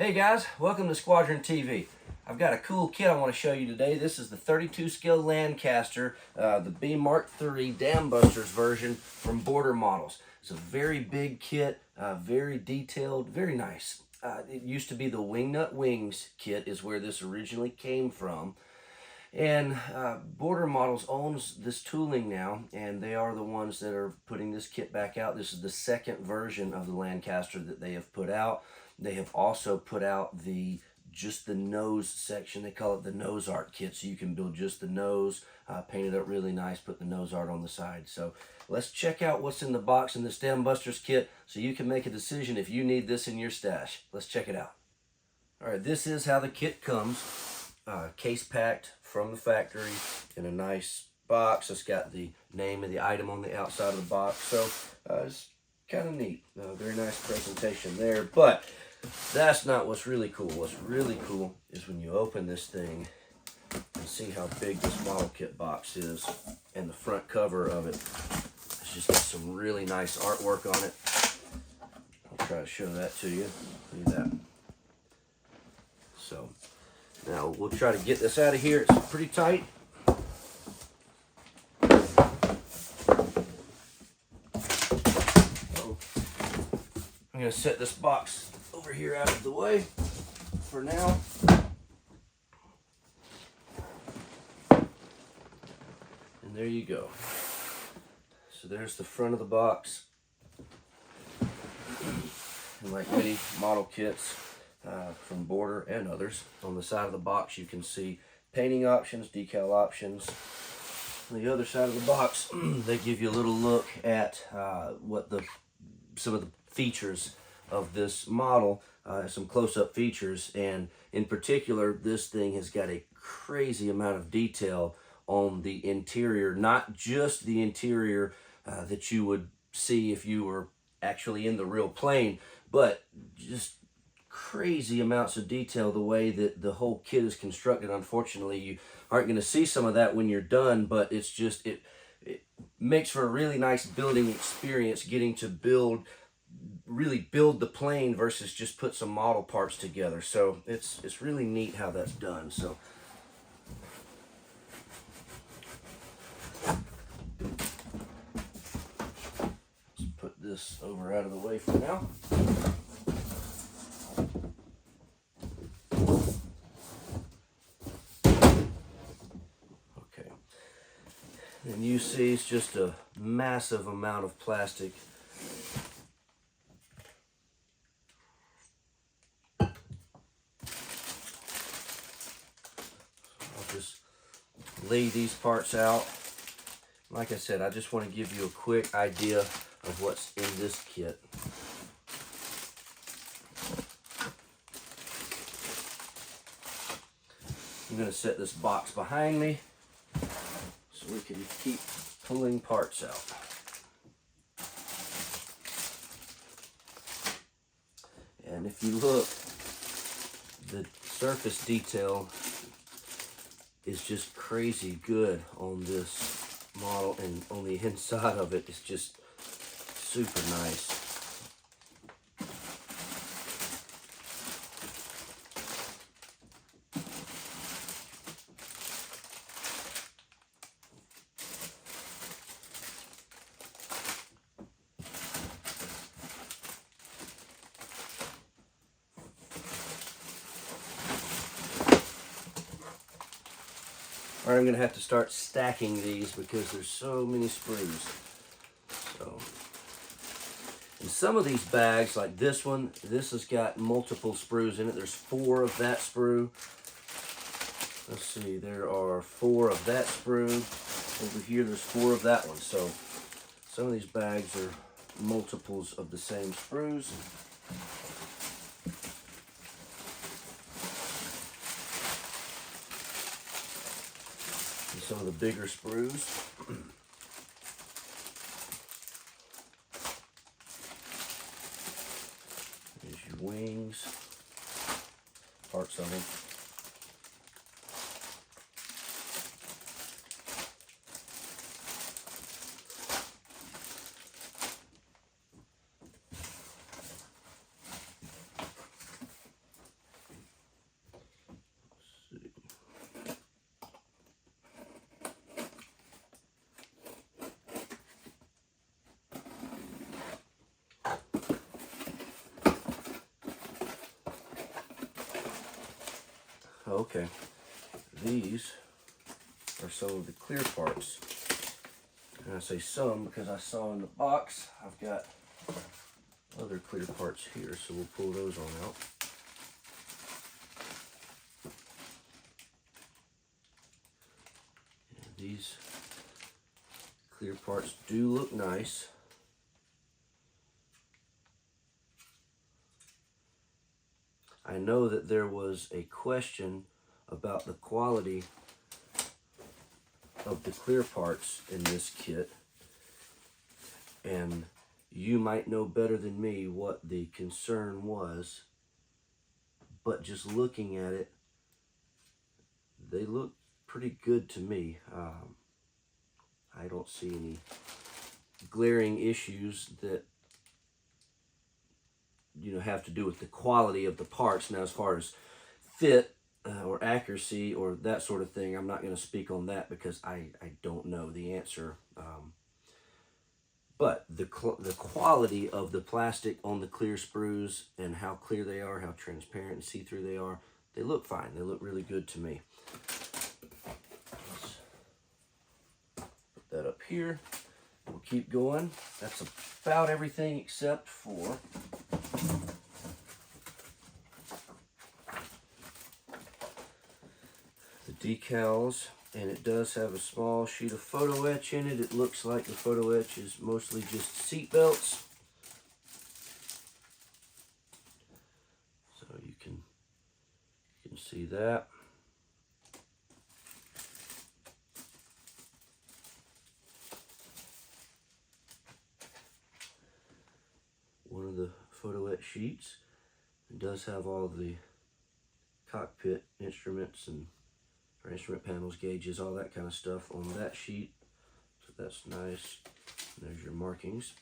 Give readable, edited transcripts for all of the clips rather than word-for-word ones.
Hey guys, welcome to Squadron TV. I've got a cool kit I want to show you today. This is the 32 scale Lancaster, the B Mark III Dambusters version from Border Models. It's a very big kit, very detailed, very nice. It used to be the Wingnut Wings kit is where this originally came from. And Border Models owns this tooling now, and they are the ones that are putting this kit back out. This is the second version of the Lancaster that they have put out. They have also put out just the nose section. They call it the nose art kit, so you can build just the nose, paint it up really nice, put the nose art on the side. So let's check out what's in the box in this Dambusters kit so you can make a decision if you need this in your stash. Let's check it out. All right, this is how the kit comes. Case packed from the factory in a nice box. It's got the name of the item on the outside of the box, so it's kind of neat. Very nice presentation there, but that's not what's really cool. What's really cool is when you open this thing and see how big this model kit box is, and the front cover of it. It's just got some really nice artwork on it. I'll try to show that to you. Look at that. So now we'll try to get this out of here. It's pretty tight. So I'm going to set this box over here out of the way for now. And there you go. So there's the front of the box. And like many model kits from Border and others, on the side of the box you can see painting options, decal options. On the other side of the box they give you a little look at some of the features of this model, some close-up features, and in particular this thing has got a crazy amount of detail on the interior, not just the interior that you would see if you were actually in the real plane, but just crazy amounts of detail the way that the whole kit is constructed. Unfortunately, you aren't going to see some of that when you're done, but it's just, it makes for a really nice building experience, getting to really build the plane versus just put some model parts together. So it's really neat how that's done. So let's put this over out of the way for now. Okay, and you see it's just a massive amount of plastic. Just lay these parts out. Like I said, I just want to give you a quick idea of what's in this kit. I'm going to set this box behind me so we can keep pulling parts out. And if you look, the surface detail is just crazy good on this model, and on the inside of it is just super nice. Or I'm going to have to start stacking these because there's so many sprues. So, and some of these bags, like this one, this has got multiple sprues in it. There's 4 of that sprue. Let's see, there are 4 of that sprue. Over here, there's 4 of that one. So some of these bags are multiples of the same sprues. Some of the bigger sprues. There's your wings, parts of them. okay, these are some of the clear parts. And I say some because I saw in the box I've got other clear parts here, so we'll pull those on out. And these clear parts do look nice. I know that there was a question about the quality of the clear parts in this kit, and you might know better than me what the concern was, but just looking at it, they look pretty good to me. I don't see any glaring issues that have to do with the quality of the parts. Now, as far as fit or accuracy or that sort of thing, I'm not going to speak on that because I don't know the answer. But the quality of the plastic on the clear sprues and how clear they are, how transparent and see-through they look fine. They look really good to me. Let's put that up here. We'll keep going. That's about everything except for the decals. And it does have a small sheet of photo etch in it. It looks like the photo etch is mostly just seat belts. So you can see that. One of the photo etch sheets. It does have all the cockpit instruments and instrument panels, gauges, all that kind of stuff on that sheet. So that's nice. There's your markings.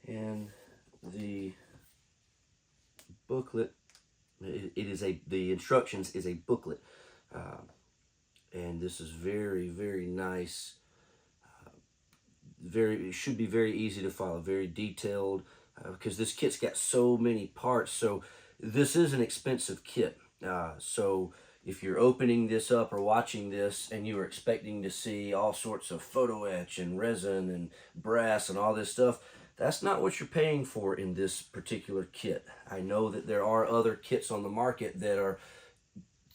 And the booklet, the instructions is a booklet. And this is very, very nice. It should be very easy to follow, very detailed, because this kit's got so many parts. So this is an expensive kit. So if you're opening this up or watching this and you are expecting to see all sorts of photo etch and resin and brass and all this stuff, that's not what you're paying for in this particular kit. I know that there are other kits on the market that are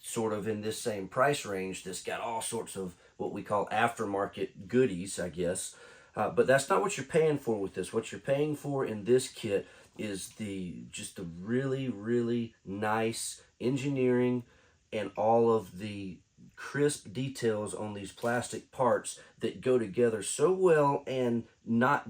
sort of in this same price range that's got all sorts of what we call aftermarket goodies, I guess. But that's not what you're paying for with this. What you're paying for in this kit is just the really, really nice engineering and all of the crisp details on these plastic parts that go together so well, and not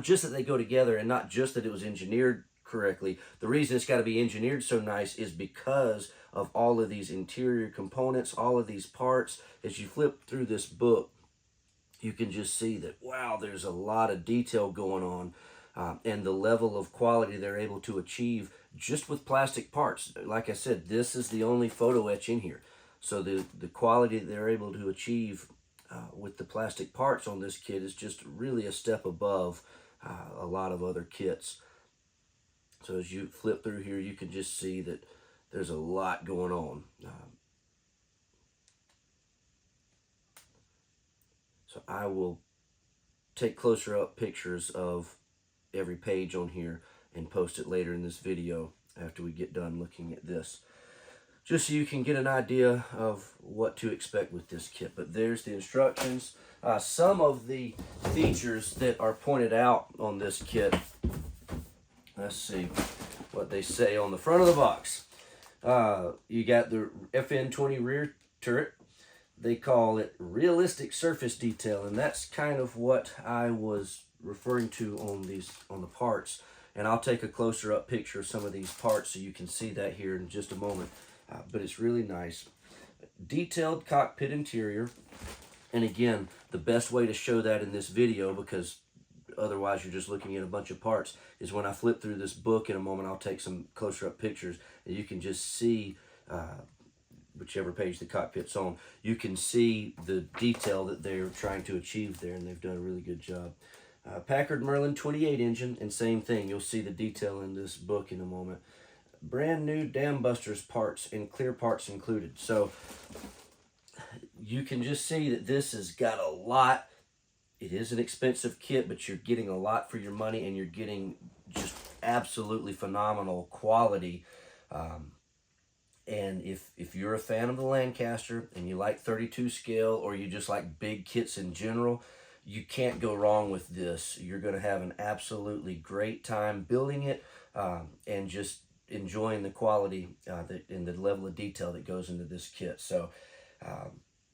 just that they go together and not just that it was engineered correctly. The reason it's got to be engineered so nice is because of all of these interior components, all of these parts. As you flip through this book, you can just see that, wow, there's a lot of detail going on, and the level of quality they're able to achieve just with plastic parts. Like I said, this is the only photo etch in here. So the quality that they're able to achieve with the plastic parts on this kit is just really a step above a lot of other kits. So as you flip through here, you can just see that there's a lot going on. So I will take closer up pictures of every page on here and post it later in this video after we get done looking at this, just so you can get an idea of what to expect with this kit. But there's the instructions. Some of the features that are pointed out on this kit, let's see what they say on the front of the box. You got the FN20 rear turret. They call it realistic surface detail, and that's kind of what I was referring to on the parts. And I'll take a closer up picture of some of these parts so you can see that here in just a moment. But it's really nice. Detailed cockpit interior. And again, the best way to show that in this video, because otherwise you're just looking at a bunch of parts, is when I flip through this book in a moment. I'll take some closer up pictures and you can just see whichever page the cockpit's on, you can see the detail that they're trying to achieve there, and they've done a really good job. Packard Merlin 28 engine, and same thing. You'll see the detail in this book in a moment. Brand new Dambusters parts and clear parts included. So you can just see that this has got a lot. It is an expensive kit, but you're getting a lot for your money, and you're getting just absolutely phenomenal quality. And if you're a fan of the Lancaster and you like 32 scale, or you just like big kits in general, you can't go wrong with this. You're going to have an absolutely great time building it, and just enjoying the quality and the level of detail that goes into this kit. So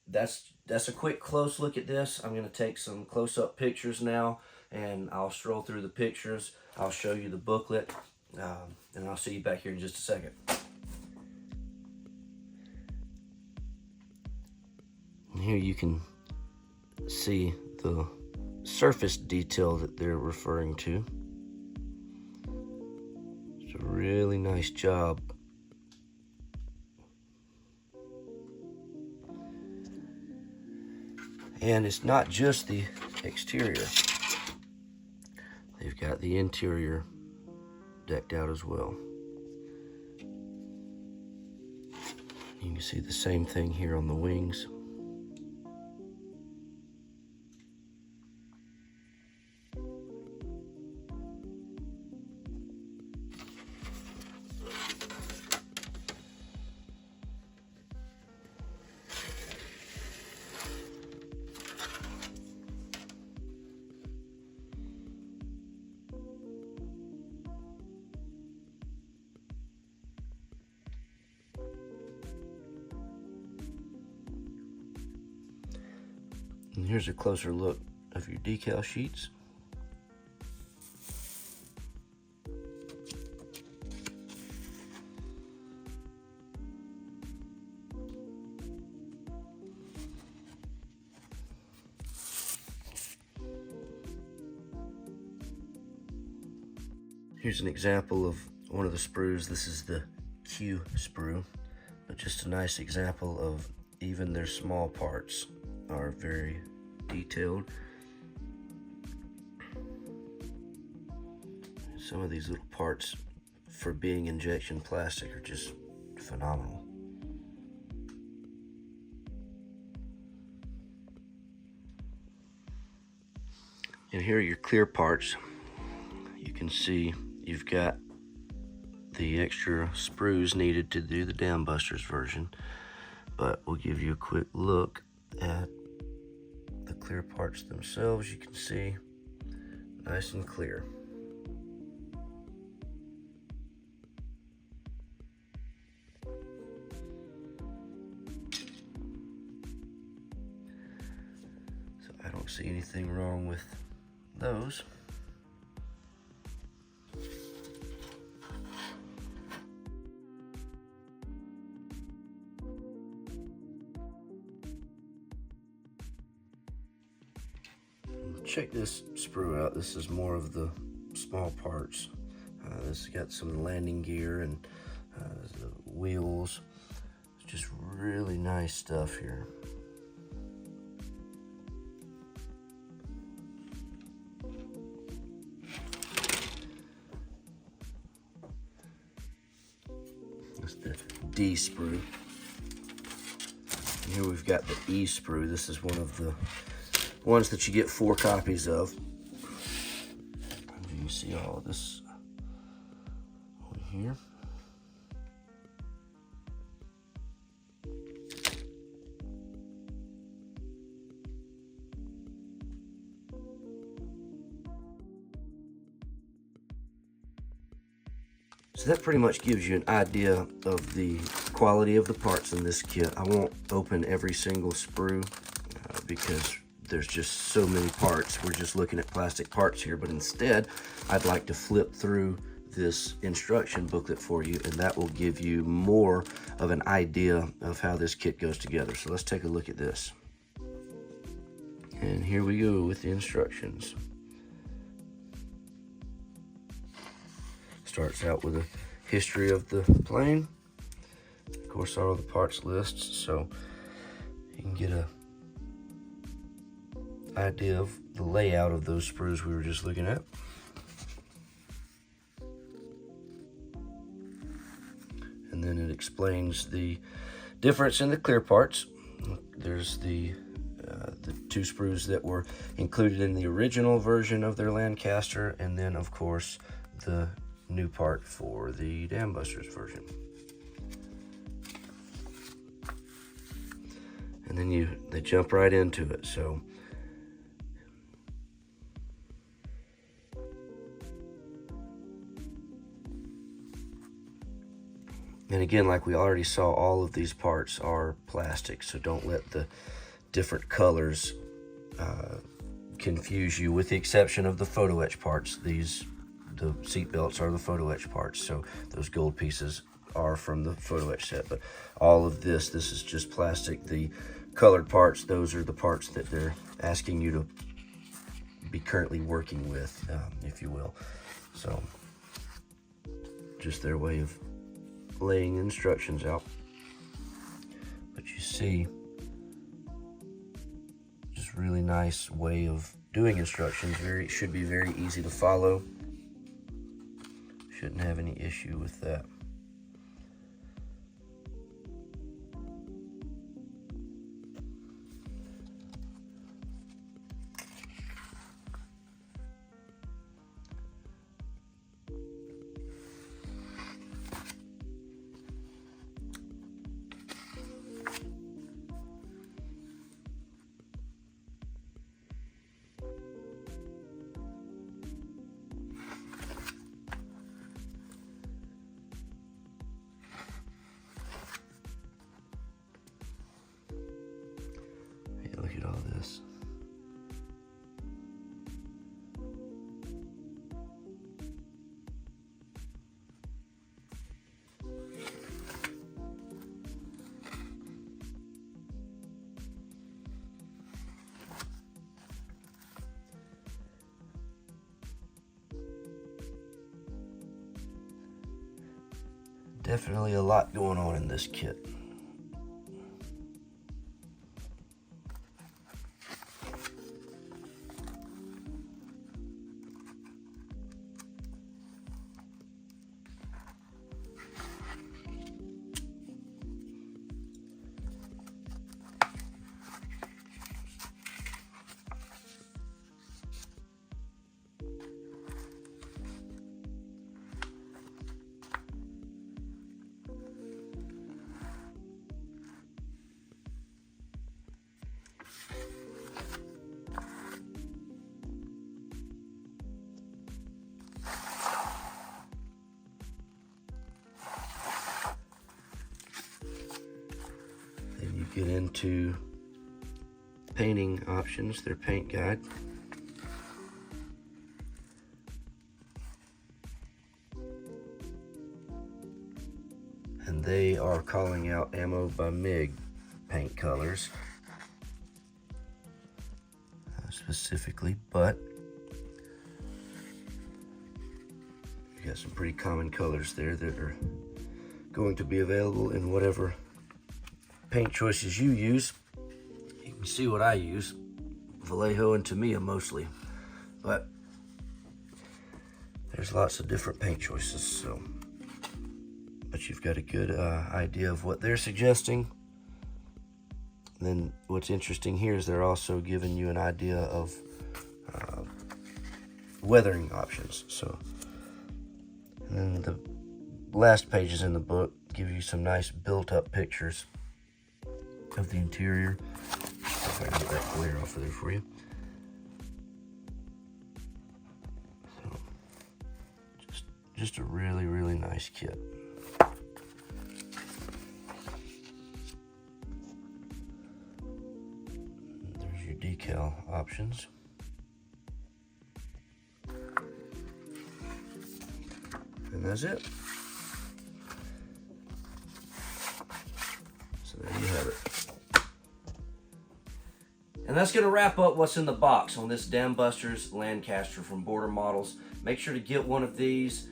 that's a quick close look at this. I'm going to take some close-up pictures now, and I'll stroll through the pictures. I'll show you the booklet, and I'll see you back here in just a second. And here you can see the surface detail that they're referring to. It's a really nice job. And it's not just the exterior. They've got the interior decked out as well. You can see the same thing here on the wings. And here's a closer look of your decal sheets. Here's an example of one of the sprues. This is the Q sprue, but just a nice example of even their small parts are very detailed. Some of these little parts, for being injection plastic, are just phenomenal. And here are your clear parts. You can see you've got the extra sprues needed to do the Dambusters version, but we'll give you a quick look at the clear parts themselves. You can see nice and clear. So I don't see anything wrong with those. Check this sprue out. This is more of the small parts. This has got some landing gear and the wheels. It's just really nice stuff here. That's the D sprue. And here we've got the E sprue. This is one of the ones that you get 4 copies of. You can see all of this on here. So that pretty much gives you an idea of the quality of the parts in this kit. I won't open every single sprue because there's just so many parts. We're just looking at plastic parts here, but instead I'd like to flip through this instruction booklet for you, and that will give you more of an idea of how this kit goes together. So let's take a look at this. And here we go with the instructions. Starts out with a history of the plane. Of course, all of the parts lists, so you can get a idea of the layout of those sprues we were just looking at. And then it explains the difference in the clear parts. There's the 2 sprues that were included in the original version of their Lancaster, and then of course the new part for the Dambusters version. And then they jump right into it. So and again, like we already saw, all of these parts are plastic, so don't let the different colors confuse you, with the exception of the photo etch parts. The seat belts are the photo etch parts, so those gold pieces are from the photo etch set. But all of this is just plastic. The colored parts, those are the parts that they're asking you to be currently working with, if you will. So just their way of laying instructions out. But you see, just really nice way of doing instructions. Should be very easy to follow. Shouldn't have any issue with that. Look at all this. Definitely a lot going on in this kit. Get into painting options, their paint guide. And they are calling out Ammo by MIG paint colors specifically, but you got some pretty common colors there that are going to be available in whatever paint choices you use. You can see what I use, Vallejo and Tamiya mostly, but there's lots of different paint choices. So, but you've got a good idea of what they're suggesting. And then what's interesting here is they're also giving you an idea of weathering options. So, and then the last pages in the book give you some nice built-up pictures of the interior. If I can get that glare off of there for you. So, just a really, really nice kit. There's your decal options. And that's it. So there you have it. And that's going to wrap up what's in the box on this Dambusters Lancaster from Border Models. Make sure to get one of these.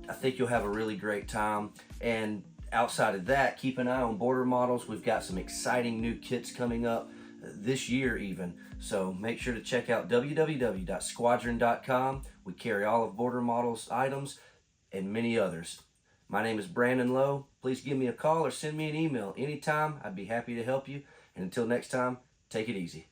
I think you'll have a really great time. And outside of that, keep an eye on Border Models. We've got some exciting new kits coming up this year even. So make sure to check out www.squadron.com. We carry all of Border Models items and many others. My name is Brandon Lowe. Please give me a call or send me an email anytime. I'd be happy to help you. And until next time, take it easy.